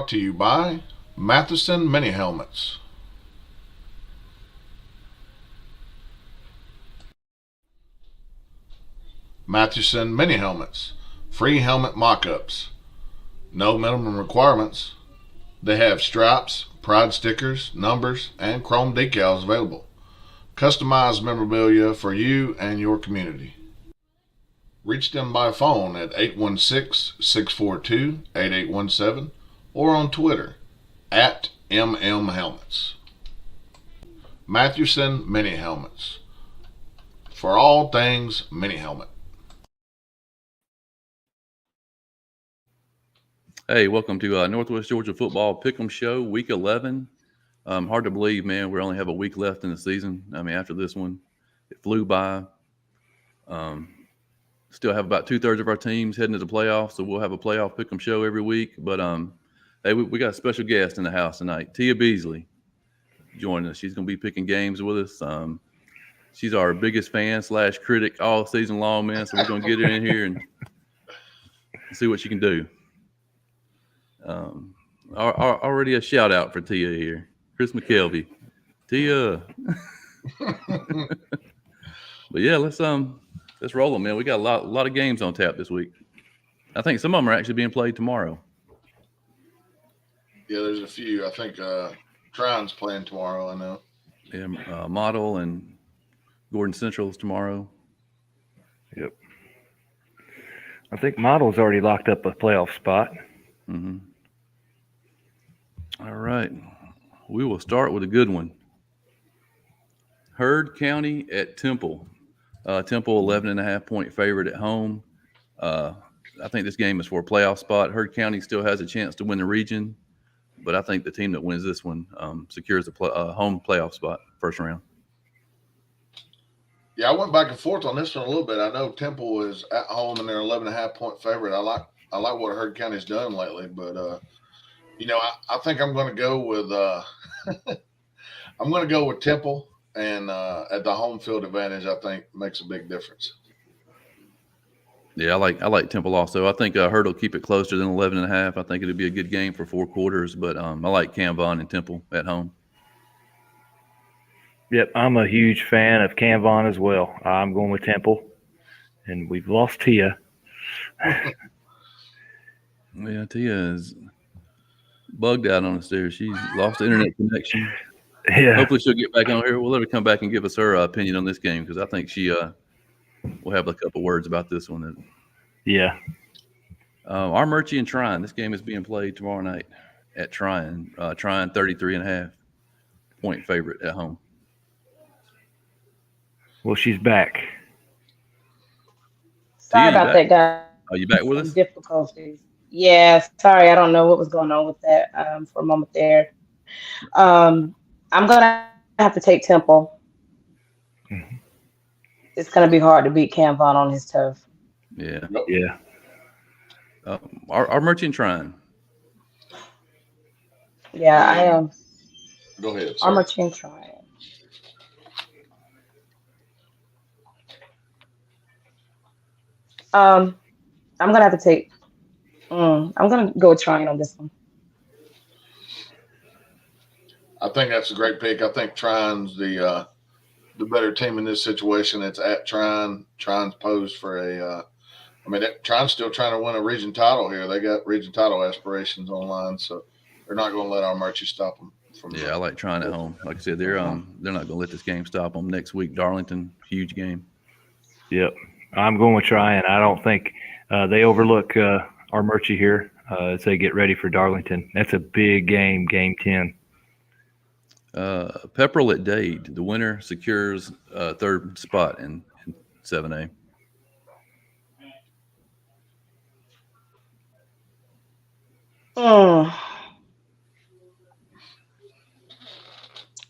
brought to you by Matheson Mini Helmets. Matheson Mini Helmets. Free helmet mock-ups. No minimum requirements. They have stripes, pride stickers, numbers, and chrome decals available. Customized memorabilia for you and your community. Reach them by phone at 816-642-8817 or on Twitter at MMHelmets. Mathewson Mini Helmets. For all things mini helmet. Hey, welcome to Northwest Georgia Football Pick'em Show, Week 11. Hard to believe, man, we only have a week left in the season. I mean, after this one, it flew by. Still have about 2/3 of our teams heading to the playoffs, so we'll have a playoff Pick'em show every week. But hey, we got a special guest in the house tonight, Tia Beasley, joining us. She's going to be picking games with us. She's our biggest fan / critic all season long, man. So we're going to get her in here and see what she can do. Already a shout out for Tia here, Chris McKelvey. Tia. But yeah, let's roll them, man. We got a lot of games on tap this week. I think some of them are actually being played tomorrow. Yeah, there's a few. I think Tron's playing tomorrow, I know. Yeah, Model and Gordon Central's tomorrow. Yep. I think Model's already locked up a playoff spot. Mm-hmm. All right. We will start with a good one. Heard County at Temple. Temple 11.5-point favorite at home. I think this game is for a playoff spot. Heard County still has a chance to win the region, but I think the team that wins this one secures a home playoff spot first round. Yeah, I went back and forth on this one a little bit. I know Temple is at home and they're 11.5-point favorite. I like what Heard County's done lately, but I think I'm going to go with Temple, and at the home field advantage, I think makes a big difference. Yeah, I like Temple also. I think Heard will keep it closer than 11.5. I think it'll be a good game for 4 quarters, but I like Cam Vaughn and Temple at home. Yep, I'm a huge fan of Cam Vaughn as well. I'm going with Temple, and we've lost Tia. Yeah, Tia is bugged out on the stairs. She's lost the internet connection. Yeah. Hopefully she'll get back on here. We'll let her come back and give us her opinion on this game because I think she will have a couple words about this one. Yeah. Our Murchie and Trine. This game is being played tomorrow night at Trine. Trine 33.5-point favorite at home. Well, she's back. Sorry about that, guys. Are you back with us? Difficulties. Yeah, sorry. I don't know what was going on with that for a moment there. I'm going to have to take Temple. Mm-hmm. It's going to be hard to beat Cam Vaughn on his turf. Yeah. Yeah. Our Murchie and Trine. Yeah, I am. Go ahead. Our Murchie and Trine. I'm going to have to take I'm going to go with Trine on this one. I think that's a great pick. I think Trine's the better team in this situation. It's at Trine. Trine's posed for Trine's still trying to win a region title here. They got region title aspirations online, so they're not going to let our Murchie stop them. Yeah, I like Trine at home. Like I said, they're not going to let this game stop them. Next week, Darlington, huge game. Yep. I'm going with Trine. I don't think they overlook our Murchie here as they get ready for Darlington. That's a big game, game 10. Pepperell at Dade. The winner secures third spot in 7A. I'm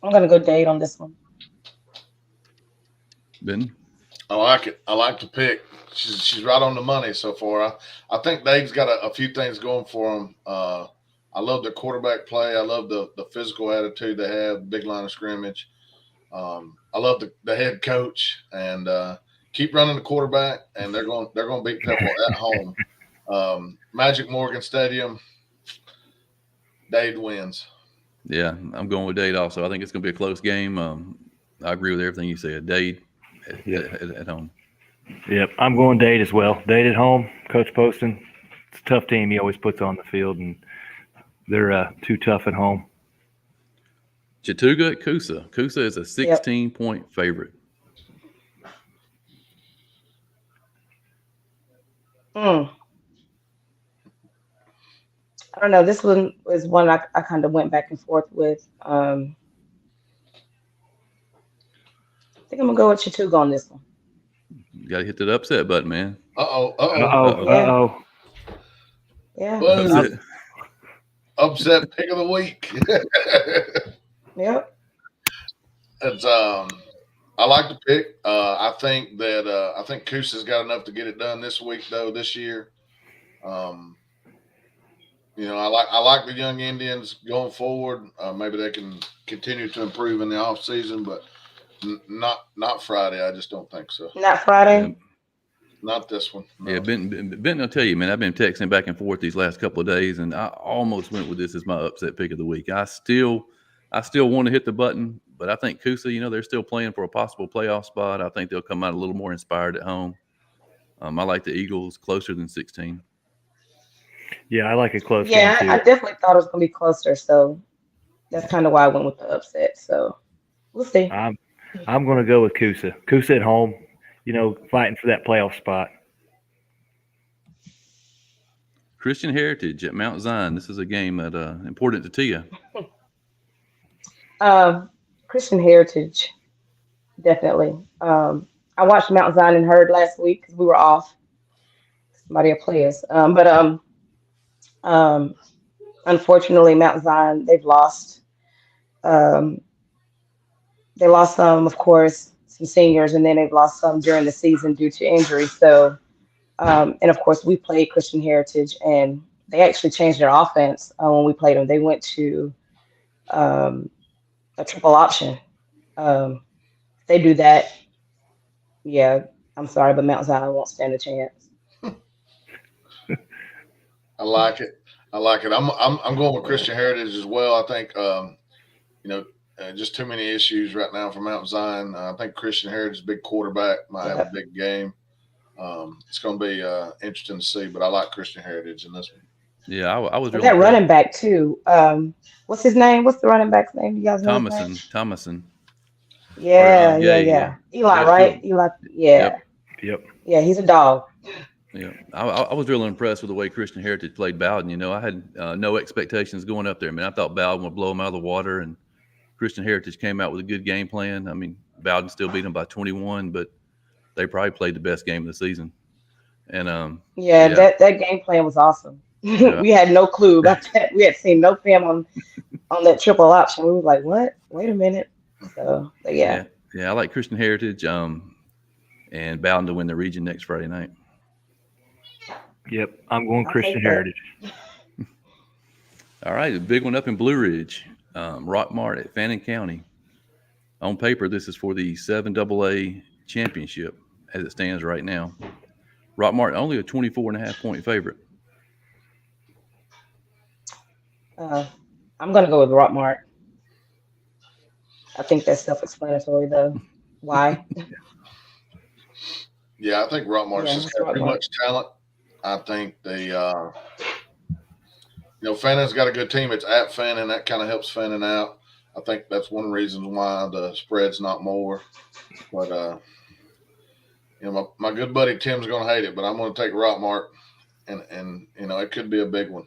going to go Dade on this one. Ben? I like it. I like the pick. She's right on the money so far. I think Dave's got a few things going for him. I love the quarterback play. I love the physical attitude they have, big line of scrimmage. I love the head coach, and keep running the quarterback, and they're going to beat Pepperell at home. Magic Morgan Stadium. Dade wins. Yeah, I'm going with Dade also. I think it's going to be a close game. I agree with everything you said. Dade at home. Yep, I'm going Dade as well. Dade at home. Coach Poston, it's a tough team he always puts on the field, and they're too tough at home. Chattooga at Coosa. Coosa is a 16-point favorite. I don't know. This one was one I kind of went back and forth with. I think I'm gonna go with Chattooga on this one. You got to hit that upset button, man. Uh-oh. Yeah. Boom. Upset pick of the week. Yep. It's I like the pick. I think Coosa's got enough to get it done this week though, this year. I like the young Indians going forward. Maybe they can continue to improve in the off season, but not Friday. I just don't think so. Not Friday. Yeah. Not this one. No. Yeah, Ben, I'll tell you, man, I've been texting back and forth these last couple of days, and I almost went with this as my upset pick of the week. I still want to hit the button, but I think Coosa, they're still playing for a possible playoff spot. I think they'll come out a little more inspired at home. I like the Eagles closer than 16. Yeah, I like a close Yeah, game too. I definitely thought it was gonna be closer, so that's kind of why I went with the upset. So we'll see. I'm going to go with Coosa. Coosa at home, fighting for that playoff spot. Christian Heritage at Mount Zion. This is a game that important to Tia. Christian Heritage, definitely. I watched Mount Zion and Herd last week because we were off. Somebody will play us. Unfortunately, Mount Zion, they've lost. They lost some, of course, some seniors, and then they've lost some during the season due to injury. So, and of course, we played Christian Heritage, and they actually changed their offense when we played them. They went to a triple option. They do that. Yeah, I'm sorry, but Mount Zion won't stand a chance. I like it. I'm going with Christian Heritage as well. I think just too many issues right now for Mount Zion. I think Christian Heritage, big quarterback, might have a big game. It's going to be interesting to see, but I like Christian Heritage in this one. Yeah, I was And that running back too. What's his name? What's the running back's name? You guys know his name? Thomason. Yeah. Eli, right? Eli. Yeah. Yep. Yeah, he's a dog. Yeah, I was really impressed with the way Christian Heritage played Bowden. I had no expectations going up there. I mean, I thought Bowden would blow them out of the water, and Christian Heritage came out with a good game plan. I mean, Bowden still beat them by 21, but they probably played the best game of the season. And that game plan was awesome. Yeah. We had no clue about that. We had seen no film on that triple option. We were like, what? Wait a minute. So, but yeah. I like Christian Heritage and Bowden to win the region next Friday night. Yep, I'm going Christian Heritage. All right, a big one up in Blue Ridge, Rockmart at Fannin County. On paper, this is for the 7AA championship as it stands right now. Rockmart only a 24.5-point favorite. I'm going to go with Rockmart. I think that's self-explanatory, though. Why? Yeah, I think Rockmart's just got too much talent. I think Fannon's got a good team. It's at Fannin. That kind of helps Fannin out. I think that's one reason why the spread's not more. But, my good buddy Tim's going to hate it, but I'm going to take Rockmart, and it could be a big one.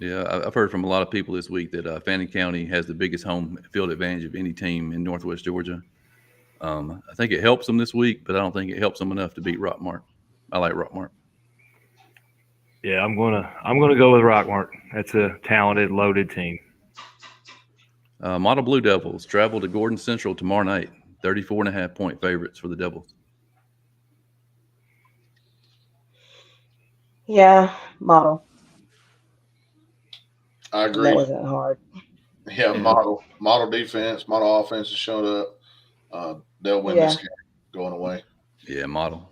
Yeah, I've heard from a lot of people this week that Fannin County has the biggest home field advantage of any team in Northwest Georgia. I think it helps them this week, but I don't think it helps them enough to beat Rockmart. I like Rockmart. Yeah, I'm gonna go with Rockmart. That's a talented, loaded team. Model Blue Devils travel to Gordon Central tomorrow night. 34.5-point favorites for the Devils. Yeah, Model. I agree. That wasn't hard. Yeah, model defense, model offense has showed up. They'll win this game going away. Yeah, Model.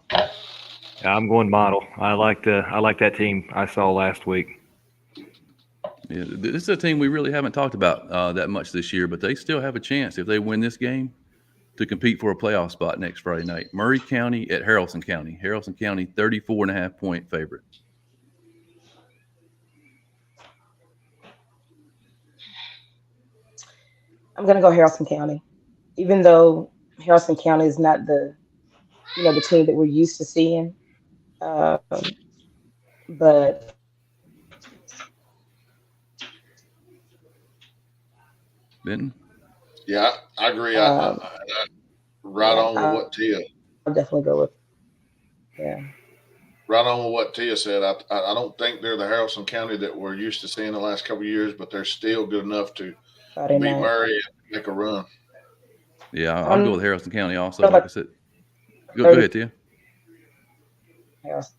I'm going Model. I like that team I saw last week. Yeah, this is a team we really haven't talked about that much this year, but they still have a chance if they win this game to compete for a playoff spot next Friday night. Murray County at Haralson County. Haralson County, 34.5-point favorite. I'm gonna go Harrison County, even though Harrison County is not the team that we're used to seeing. Um, but Benton? Yeah, I agree. Right yeah, on with what Tia. I'll definitely go with yeah. Right on with what Tia said. I don't think they're the Haralson County that we're used to seeing the last couple of years, but they're still good enough to Friday beat night. Murray and make a run. Yeah, I I'll go don't with Haralson County also. know Like I about said, go 30 ahead, Tia. Harrison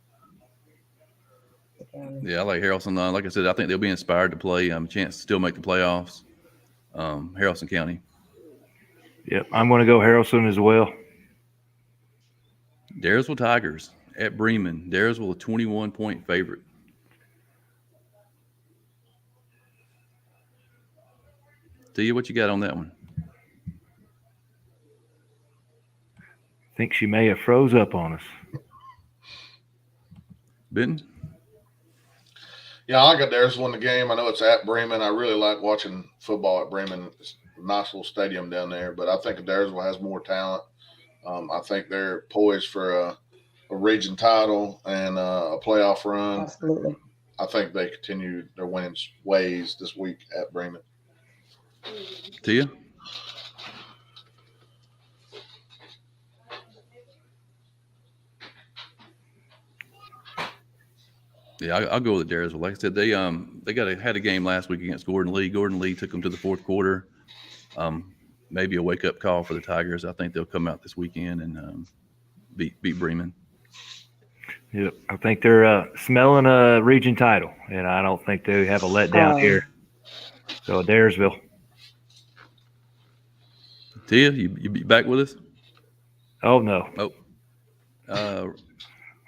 County. Yeah, I like Haralson. Like I said, I think they'll be inspired to play. A chance to still make the playoffs. Haralson County. Yep, I'm going to go Harrelson as well. Daresville Tigers at Bremen. Daresville, a 21-point favorite. Tia, what you got on that one? Think she may have froze up on us. Benton? Yeah, I got theirs won the game. I know it's at Bremen. I really like watching football at Bremen. It's a nice little stadium down there, but I think Daresville has more talent. I think they're poised for a region title and a playoff run. Absolutely. I think they continue their winning ways this week at Bremen. Tia? Yeah, I'll go with Daresville. Like I said, they had a game last week against Gordon Lee. Gordon Lee took them to the fourth quarter. Maybe a wake up call for the Tigers. I think they'll come out this weekend and beat Bremen. Yep, I think they're smelling a region title, and I don't think they have a letdown here. So Daresville. Tia, you be back with us? Oh no. Oh.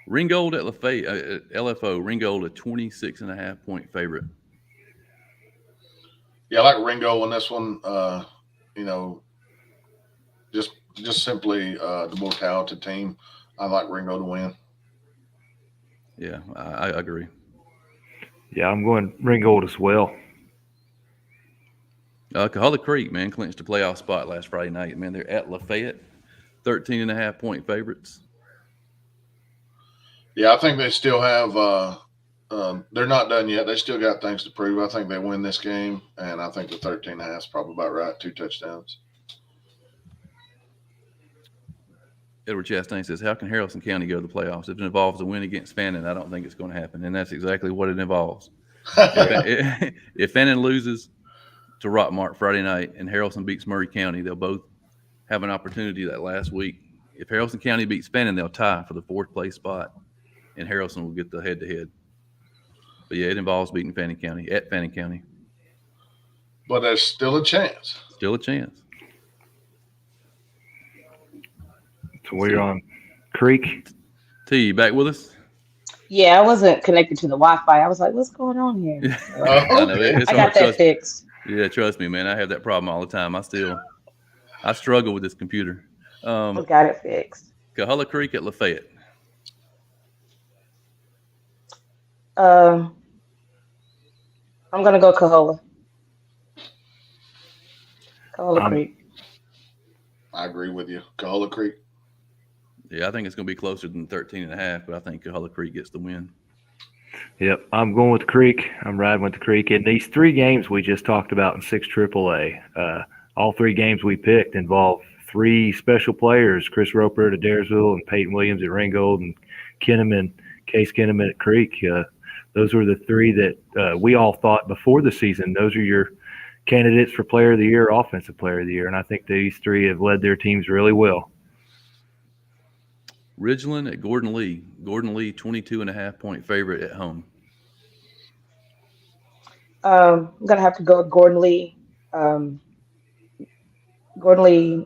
Ringgold at Lafayette, LFO. Ringgold, a 26.5-point favorite. Yeah, I like Ringo in this one. Just simply the more talented team. I like Ringo to win. Yeah, I agree. Yeah, I'm going Ringgold as well. Cahulla Creek, man, clinched a playoff spot last Friday night. Man, they're at Lafayette, 13.5-point favorites. Yeah, I think they still have. They're not done yet. They still got things to prove. I think they win this game, and I think the 13.5 is probably about right. 2 touchdowns. Edward Chastain says, how can Haralson County go to the playoffs? If it involves a win against Fannin, I don't think it's going to happen. And that's exactly what it involves. If Fannin loses to Rockmart Friday night and Haralson beats Murray County, they'll both have an opportunity that last week. If Haralson County beats Fannin, they'll tie for the fourth place spot, and Haralson will get the head-to-head. But, yeah, it involves beating Fannin County at Fannin County. But there's still a chance. Still a chance. So we're on Creek. T, you back with us? Yeah, I wasn't connected to the Wi-Fi. I was like, "What's going on here?" I know, it's I hard. got that fixed. Yeah, trust me, man. I have that problem all the time. I struggle with this computer. I got it fixed. Cahulla Creek at Lafayette. I'm gonna go Cahulla. Cahulla Creek. I agree with you. Cahulla Creek. Yeah, I think it's going to be closer than 13.5, but I think Cahulla Creek gets the win. Yep, I'm going with the Creek. I'm riding with the Creek. In these 3 games we just talked about in 6 AAA, all 3 games we picked involve 3 special players: Chris Roper at Daresville, and Peyton Williams at Ringgold, and Case Kinnaman at Creek. Those were the 3 that we all thought before the season. Those are your candidates for Player of the Year, Offensive Player of the Year, and I think these 3 have led their teams really well. Ridgeland at Gordon Lee. Gordon Lee, 22.5-point favorite at home. I'm gonna have to go with Gordon Lee. Gordon Lee,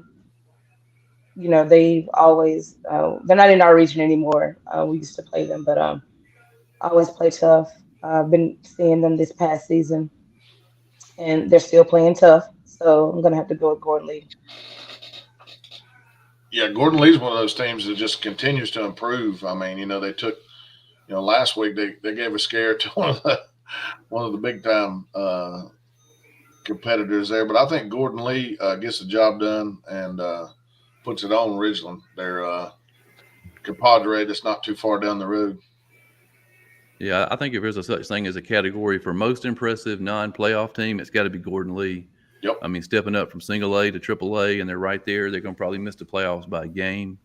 they always they're not in our region anymore. We used to play them, but always play tough. I've been seeing them this past season. and they're still playing tough. So I'm gonna have to go with Gordon Lee. Yeah, Gordon Lee's one of those teams that just continues to improve. I mean, they took, last week they gave a scare to one of the big time competitors there, but I think Gordon Lee gets the job done and puts it on Ridgeland. Their compadre that's not too far down the road. Yeah, I think if there's a such thing as a category for most impressive non-playoff team, it's got to be Gordon Lee. Yep. I mean, stepping up from single A to triple A, and they're right there. They're going to probably miss the playoffs by a game,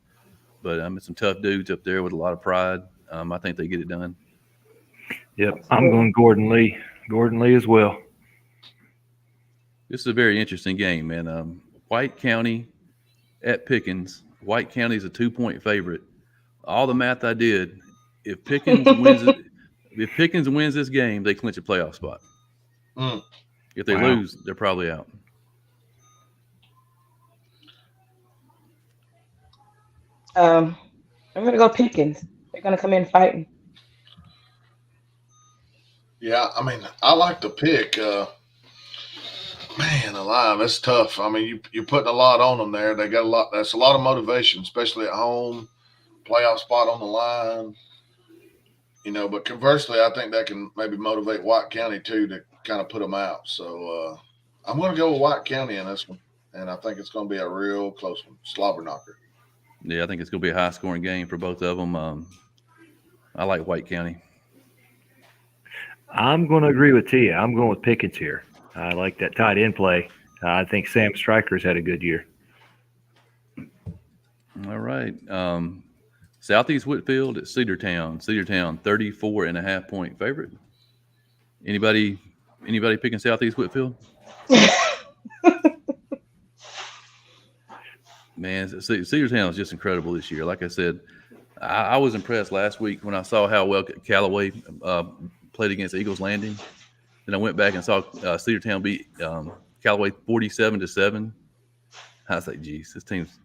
but it's some tough dudes up there with a lot of pride. I think they get it done. Yep, I'm going Gordon Lee. Gordon Lee as well. This is a very interesting game, man. White County at Pickens. White County is a 2-point favorite. All the math I did, if Pickens wins this game, they clinch a playoff spot. If they lose, they're probably out. I'm gonna go Pickens. They're gonna come in fighting. Yeah, I mean, I like to pick. Man, alive, that's tough. I mean, you're putting a lot on them there. They got a lot. That's a lot of motivation, especially at home. Playoff spot on the line. But conversely, I think that can maybe motivate White County too to kind of put them out. So I'm going to go with White County in this one, and I think it's going to be a real close one, slobber knocker. Yeah, I think it's going to be a high-scoring game for both of them. I like White County. I'm going to agree with Tia. I'm going with Pickens here. I like that tight end play. I think Sam Stryker's had a good year. All right. Southeast Whitfield at Cedartown. Cedartown, 34.5-point favorite. Anybody picking Southeast Whitfield? Man, Cedartown is just incredible this year. Like I said, I was impressed last week when I saw how well Callaway played against Eagles Landing. Then I went back and saw Cedartown beat Callaway 47-7. I was like, geez, this team's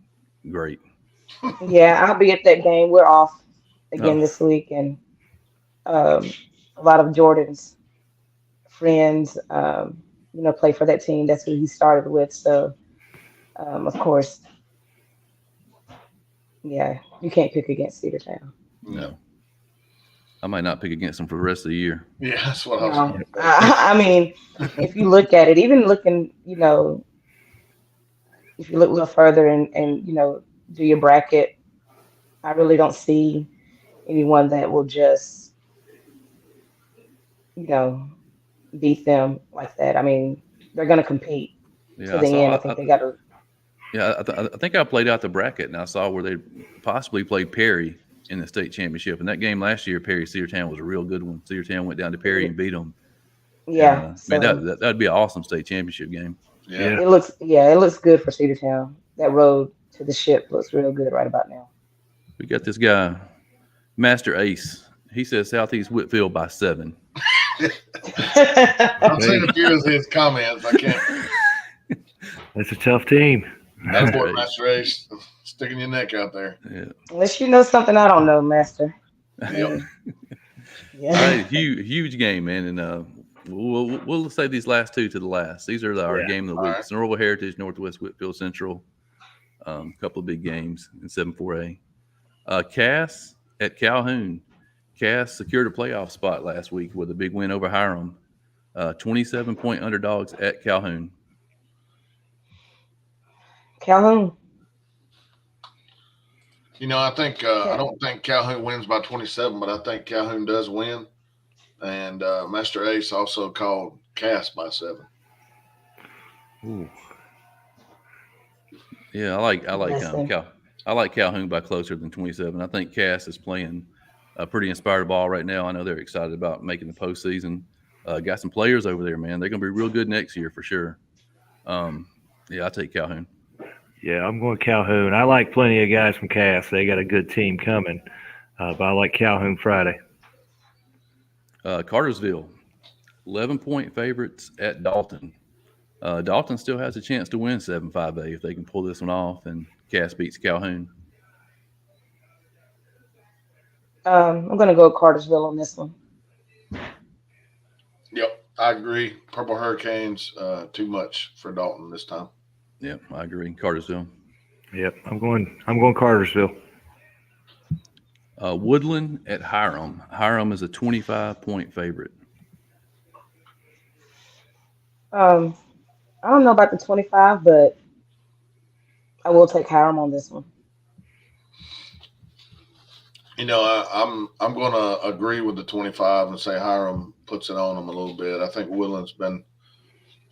great. Yeah, I'll be at that game. We're off again this week, and a lot of Jordan's friends, play for that team. That's who he started with. So, of course, yeah, you can't pick against Cedartown. No. I might not pick against them for the rest of the year. Yeah, that's what I was going to say. I mean, if you look at it, even looking, if you look a little further and do your bracket, I really don't see anyone that will just, beat them like that. I mean, they're going to compete to the end. I think they got to. Yeah, I think I played out the bracket, and I saw where they possibly played Perry in the state championship. And that game last year, Perry-Cedartown was a real good one. Cedartown went down to Perry and beat them. Yeah. And, that'd be an awesome state championship game. Yeah. It looks good for Cedartown. That road to the ship looks real good right about now. We got this guy, Master Ace. He says Southeast Whitfield by 7. I've seen a few of his comments. I can't. That's a tough team. That's what Master Ace sticking your neck out there. Yeah. Unless you know something I don't know, Master. Yep. Yeah. All right, huge game, man, and we'll save these last two to the last. These are our game of the week. Right. Norwell Heritage, Northwest Whitfield Central. A couple of big games in 7-4A. Cass at Calhoun. Cass secured a playoff spot last week with a big win over Hiram. 27-point underdogs at Calhoun. Calhoun. I think I don't think Calhoun wins by 27, but I think Calhoun does win. And Master Ace also called Cass by 7. Ooh. Yeah, I like Calhoun by closer than 27. I think Cass is playing a pretty inspired ball right now. I know they're excited about making the postseason. Got some players over there, man. They're going to be real good next year for sure. Yeah, I take Calhoun. Yeah, I'm going Calhoun. I like plenty of guys from Cass. They got a good team coming, but I like Calhoun Friday. Cartersville, 11-point favorites at Dalton. Dalton still has a chance to win 7-5A if they can pull this one off, and Cass beats Calhoun. I'm going to go Cartersville on this one. Yep. I agree. Purple Hurricanes, too much for Dalton this time. Yeah, I agree. Cartersville. Yep, I'm going Cartersville. Woodland at Hiram. Hiram is a 25-point favorite. I don't know about the 25, but I will take Hiram on this one. I'm going to agree with the 25 and say Hiram puts it on them a little bit. I think Woodland's been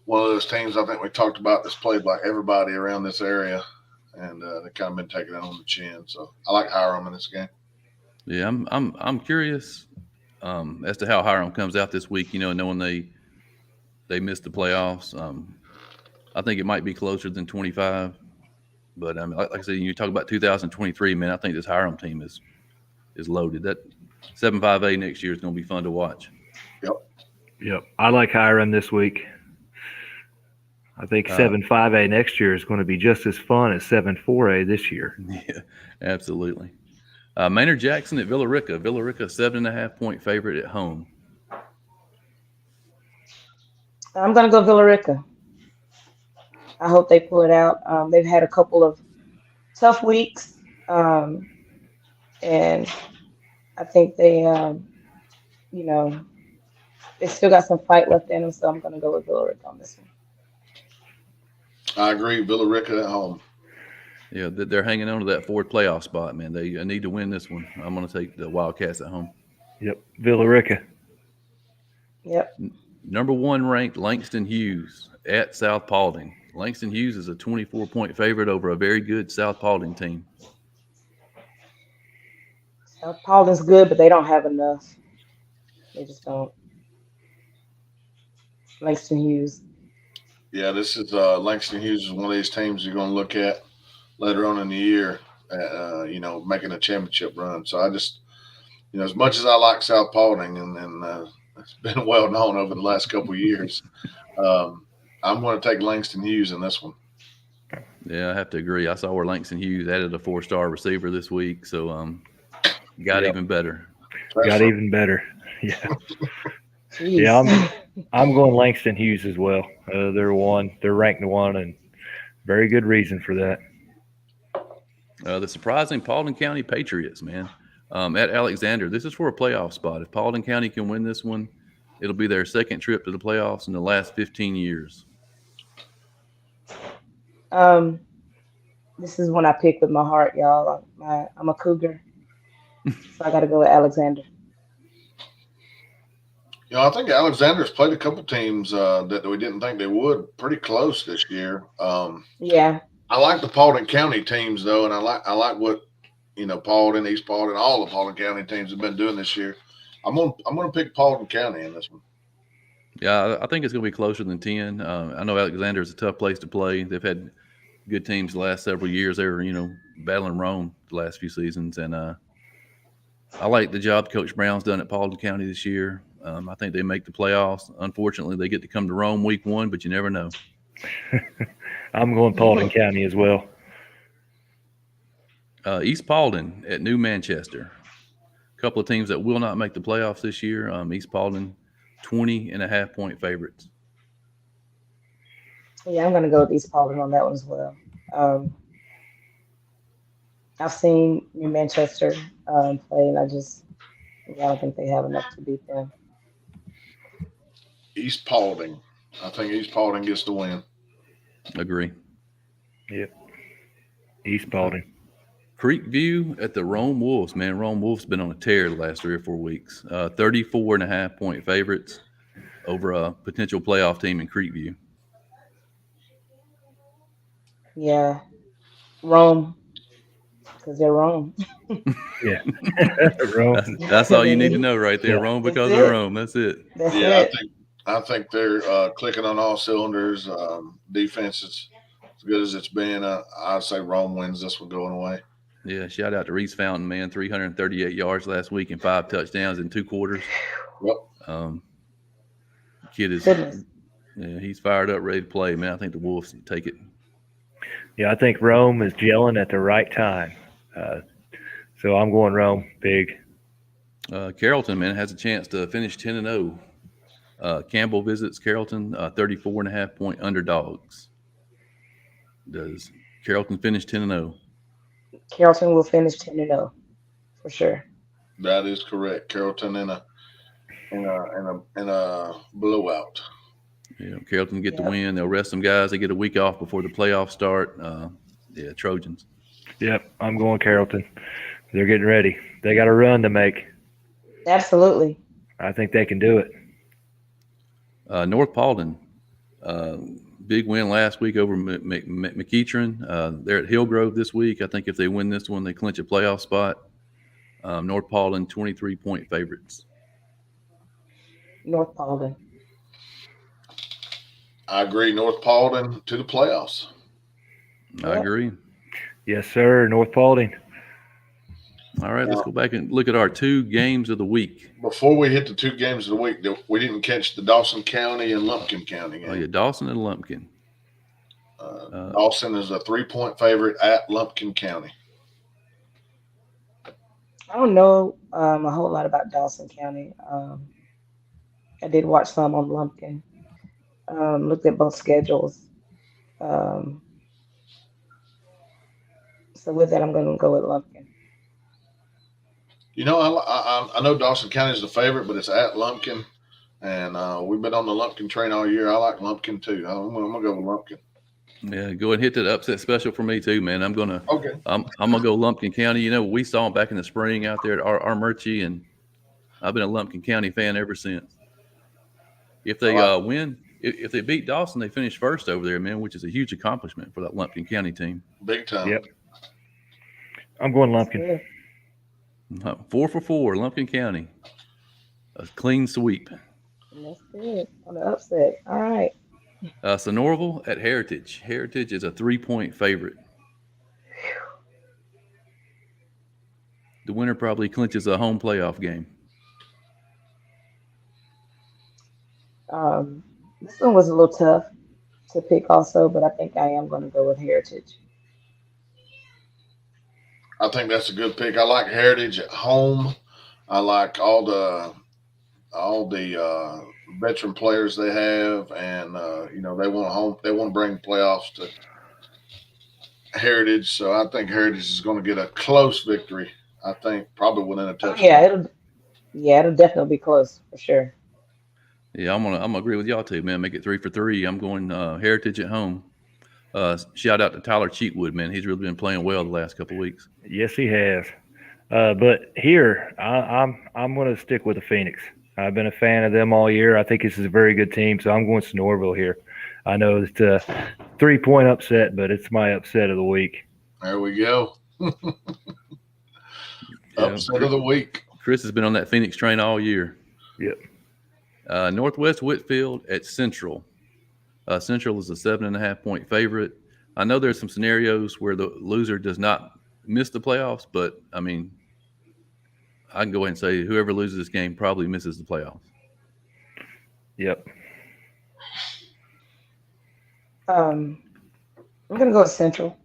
one of those teams I think we talked about that's played like everybody around this area, and they've kind of been taking it on the chin. So I like Hiram in this game. Yeah, I'm curious as to how Hiram comes out this week. Knowing they missed the playoffs. I think it might be closer than 25. But like I said, you talk about 2023, man. I think this Hiram team is loaded. That 7-5A next year is going to be fun to watch. Yep, I like Hiram this week. I think 7-5A next year is going to be just as fun as 7-4A this year. Yeah, absolutely. Maynard Jackson at Villarica. Villarica, 7.5-point favorite at home. I'm going to go Villarica. I hope they pull it out. They've had a couple of tough weeks, and I think they still got some fight left in them. So I'm going to go with Villarica on this one. I agree. Villarica at home. Yeah, they're hanging on to that fourth playoff spot, man. They need to win this one. I'm going to take the Wildcats at home. Yep, Villarica. Yep. Number 1 ranked Langston Hughes at South Paulding. Langston Hughes is a 24-point favorite over a very good South Paulding team. South Paulding's good, but they don't have enough. They just don't. Langston Hughes. Yeah, this is Langston Hughes is one of these teams you're going to look at later on in the year, making a championship run. So I just, as much as I like South Paulding, and it's been well known over the last couple of years, I'm going to take Langston Hughes in this one. Yeah, I have to agree. I saw where Langston Hughes added a 4-star receiver this week, so got even better. Even better. Yeah. Jeez. Yeah, I'm going Langston Hughes as well. They're ranked 1, and very good reason for that. The surprising Paulding County Patriots, man, at Alexander. This is for a playoff spot. If Paulding County can win this one, it'll be their second trip to the playoffs in the last 15 years. This is one I pick with my heart, y'all. I'm a Cougar, so I got to go with Alexander. I think Alexander's played a couple teams that we didn't think they would pretty close this year. Yeah. I like the Paulding County teams though, and I like what Paulding, East Paulding, all the Paulding County teams have been doing this year. I'm gonna pick Paulding County in this one. Yeah, I think it's gonna be closer than 10. I know Alexander is a tough place to play. They've had good teams the last several years. They were battling Rome the last few seasons, and I like the job Coach Brown's done at Paulding County this year. I think they make the playoffs. Unfortunately, they get to come to Rome week 1, but you never know. I'm going Paulding County as well. East Paulding at New Manchester. A couple of teams that will not make the playoffs this year. East Paulding, 20.5-point favorites. Yeah, I'm going to go with East Paulding on that one as well. I've seen New Manchester play, and I don't think they have enough to beat them. East Paulding. I think East Paulding gets the win. Agree. Yep. East Paulding. Creekview at the Rome Wolves. Man, Rome Wolves been on a tear the last 3 or 4 weeks. 34.5-point favorites over a potential playoff team in Creekview. Yeah. Rome. Because they're Rome. Yeah. Rome. That's all you need to know right there. Yeah. Rome because of Rome. That's it. That's it. I think they're clicking on all cylinders. Defense is as good as it's been. I'd say Rome wins this one going away. Yeah, shout out to Reese Fountain, man. 338 yards last week and 5 touchdowns in 2 quarters. Yep. Kid is, he's fired up, ready to play, man. I think the Wolves take it. Yeah, I think Rome is gelling at the right time. So I'm going Rome big. Carrollton, man, has a chance to finish 10-0. Campbell visits Carrollton, 34.5-point underdogs. Does Carrollton finish 10-0? Carrollton will finish 10-0 for sure. That is correct. Carrollton in a blowout. Carrollton get the Yep. win. They'll rest some guys. They get a week off before the playoffs start. Trojans. Yep, I'm going Carrollton. They're getting ready. They got a run to make. Absolutely. I think they can do it. North Paulding, big win last week over McEachern. They're at Hillgrove this week. I think if they win this one, they clinch a playoff spot. North Paulding, 23-point favorites. North Paulding. I agree. North Paulding to the playoffs. I agree. Yes, sir. North Paulding. All right, let's go back and look at our 2 games of the week. Before we hit the 2 games of the week, we didn't catch the Dawson County and Lumpkin County game. Oh, yeah, Dawson and Lumpkin. Dawson is a 3-point favorite at Lumpkin County. I don't know a whole lot about Dawson County. I did watch some on Lumpkin. Looked at both schedules. So with that, I'm going to go with Lumpkin. You know, I know Dawson County is the favorite, but it's at Lumpkin, and we've been on the Lumpkin train all year. I like Lumpkin too. I'm gonna go with Lumpkin. Yeah, go and hit that upset special for me too, man. I'm gonna Okay. I'm gonna go Lumpkin County. You know, we saw them back in the spring out there at our Murchie, and I've been a Lumpkin County fan ever since. If they win, if they beat Dawson, they finish first over there, man, which is a huge accomplishment for that Lumpkin County team. Big time. Yep. I'm going Lumpkin. 4 for 4, Lumpkin County. A clean sweep. That's good on the upset. All right. Sonoraville at Heritage. Heritage is a 3-point favorite. The winner probably clinches a home playoff game. This one was a little tough to pick also, but I think I am going to go with Heritage. I think that's a good pick. I like Heritage at home. I like all the veteran players they have, and they want to bring playoffs to Heritage. So I think Heritage is going to get a close victory. I think probably within a touchdown. It'll definitely be close for sure. Yeah, I'm gonna agree with y'all too, man. Make it 3 for 3. I'm going Heritage at home. Shout out to Tyler Cheatwood, man. He's really been playing well the last couple of weeks. Yes, he has. But here, I'm going to stick with the Phoenix. I've been a fan of them all year. I think this is a very good team, so I'm going Sonoraville here. I know it's a 3-point upset, but it's my upset of the week. There we go. Upset of the week. Chris has been on that Phoenix train all year. Yep. Northwest Whitfield at Central. Central is a 7.5-point favorite. I know there's some scenarios where the loser does not miss the playoffs, but I mean, I can go ahead and say whoever loses this game probably misses the playoffs. Yep. I'm going to go with Central.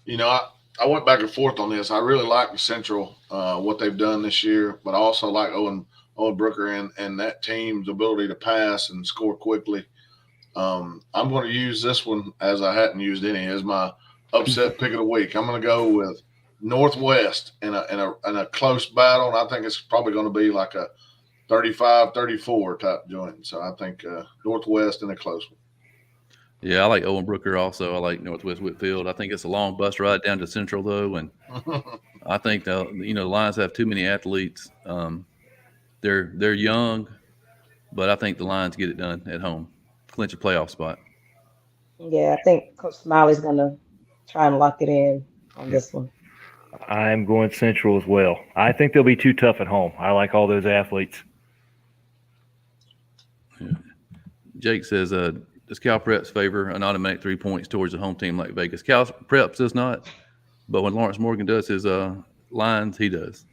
You know, I went back and forth on this. I really like the Central, what they've done this year, but I also like Owen Brooker and that team's ability to pass and score quickly. I'm going to use this one, as I hadn't used any, as my upset pick of the week. I'm going to go with Northwest in a close battle, and I think it's probably going to be like a 35-34 type joint. So I think Northwest in a close one. Yeah, I like Owen Brooker also. I like Northwest Whitfield. I think it's a long bus ride down to Central, though, and I think the Lions have too many athletes. They're young, but I think the Lions get it done at home, clinch a playoff spot. Yeah, I think Coach Smiley's going to try and lock it in on this one. I'm going Central as well. I think they'll be too tough at home. I like all those athletes. Yeah. Jake says, does Cal Preps favor an automatic 3 points towards a home team like Vegas? Cal Preps does not, but when Lawrence Morgan does his lines, he does.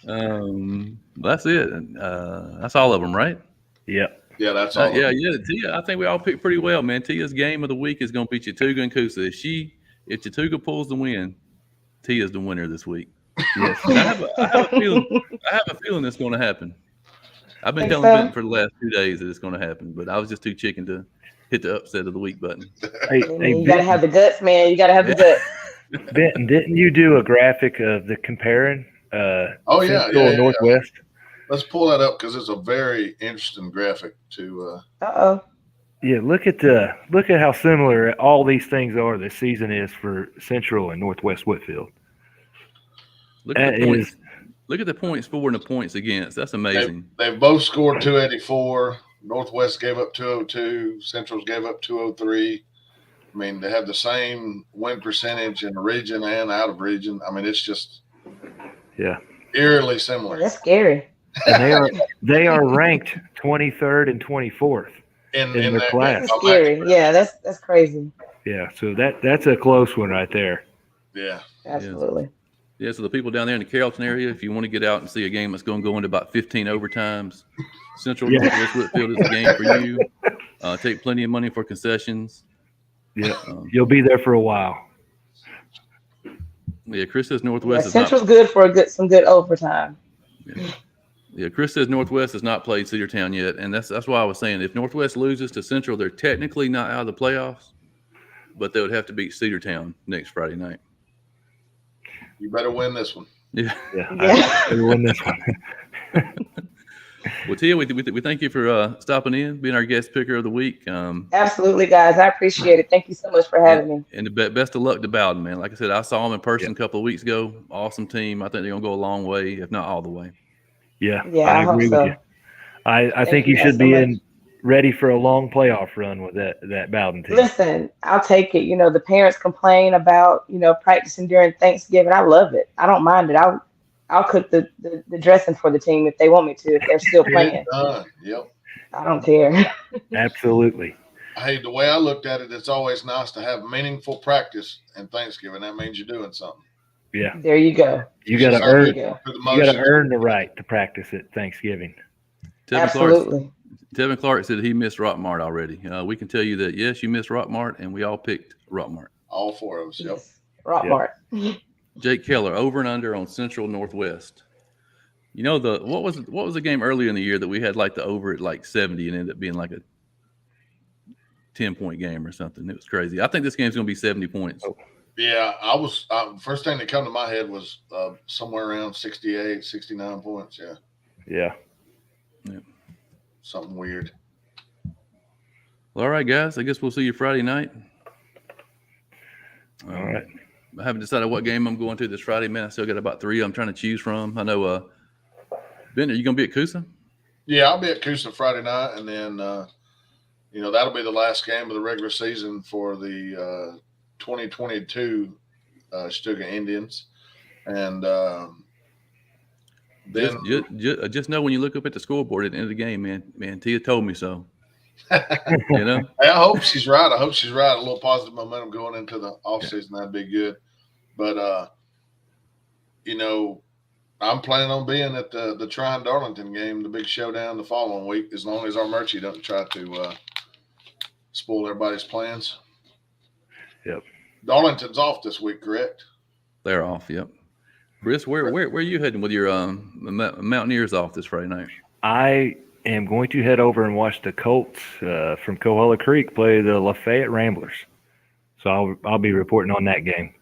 That's it. That's all of them, right? Yep. Yeah, that's all. Yeah. Tia, I think we all picked pretty well, man. Tia's game of the week is going to be Chattooga and Coosa. If Chattooga pulls the win, Tia's the winner this week. Yes. And I have a feeling it's going to happen. I've been Think telling so? Benton for the last 2 days that it's going to happen, but I was just too chicken to hit the upset of the week button. Hey, I hey mean, you gotta have the guts, man. You gotta have the guts. Benton, didn't you do a graphic of the comparing Oh, yeah, Central and Northwest? Let's pull that up because it's a very interesting graphic to. Uh-oh. Yeah, look at how similar all these things are this season is for Central and Northwest Whitfield. Look at That the points. is, Look at the points for and the points against. That's amazing. They've both scored 284. Northwest gave up 202. Central's gave up 203. I mean, they have the same win percentage in the region and out of region. I mean, it's just yeah, eerily similar. That's scary. and they are ranked 23rd and 24th in their that class. That's scary. Yeah, that's crazy. Yeah, so that's a close one right there. Yeah. Absolutely. Yeah, so the people down there in the Carrollton area, if you want to get out and see a game that's going to go into about 15 overtimes, Central Northwest Whitfield is the game for you. Take plenty of money for concessions. Yeah, you'll be there for a while. Yeah, Chris says Yeah, Northwest is Central's good for some good overtime. Yeah, Chris says Northwest has not played Cedartown yet, and that's why I was saying if Northwest loses to Central, they're technically not out of the playoffs, but they would have to beat Cedartown next Friday night. You better win this one. Yeah. I better win this one. Well, Tia, we thank you for stopping in, being our guest picker of the week. Absolutely, guys. I appreciate it. Thank you so much for having me. And the best of luck to Bowden, man. Like I said, I saw him in person a couple of weeks ago. Awesome team. I think they're going to go a long way, if not all the way. Yeah, I agree hope so. with you. I think you should be ready for a long playoff run with that Bowden team. Listen, I'll take it. You know, the parents complain about, practicing during Thanksgiving. I love it. I don't mind it. I'll cook the dressing for the team if they want me to, if they're still playing. Yep. I don't care. Absolutely. Hey, the way I looked at it, it's always nice to have meaningful practice in Thanksgiving. That means you're doing something. Yeah. There you go. You got to earn. You got to earn earn the right to practice at Thanksgiving. Absolutely. Tevin Clark said he missed Rockmart already. We can tell you that, yes, you missed Rockmart, and we all picked Rockmart. All four of us. Yep. Yes. Rockmart. Jake Keller, over and under on Central Northwest. You know, what was the game earlier in the year that we had like the over at like 70 and ended up being like a 10-point game or something? It was crazy. I think this game's going to be 70 points. Yeah, first thing that come to my head was somewhere around 68, 69 points. Yeah. Yeah. Something weird. Well, all right, guys. I guess we'll see you Friday night. All right. I haven't decided what game I'm going to this Friday, man. I still got about 3 I'm trying to choose from. I know, Ben, are you going to be at Coosa? Yeah, I'll be at Coosa Friday night, and then, that'll be the last game of the regular season for the 2022 Stuga Indians. And then just know when you look up at the scoreboard at the end of the game, man, Tia told me so. You know? Hey, I hope she's right. A little positive momentum going into the offseason, that'd be good. But, I'm planning on being at the Trine Darlington game, the big showdown the following week, as long as our Murchie doesn't try to spoil everybody's plans. Yep. Darlington's off this week, correct? They're off, yep. Chris, where are you heading with your Mountaineers off this Friday night? I am going to head over and watch the Colts from Coahulla Creek play the Lafayette Ramblers. So I'll be reporting on that game.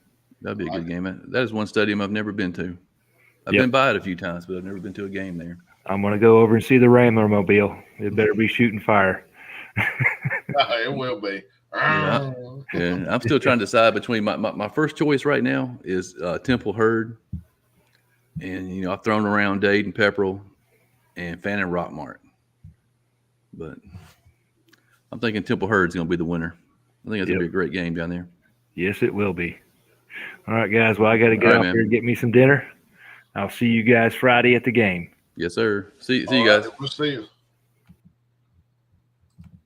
That'd be a good game. That is one stadium I've never been to. I've been by it a few times, but I've never been to a game there. I'm going to go over and see the Rambler Mobile. It better be shooting fire. It will be. Yeah, I'm still trying to decide between my first choice right now is Temple Herd. And, I've thrown around Dade and Pepperell and Fannin Rockmart. But I'm thinking Temple Herd's going to be the winner. I think it's going to be a great game down there. Yes, it will be. All right, guys. Well, I got to get out here and get me some dinner. I'll see you guys Friday at the game. Yes, sir. See you guys. We'll see you.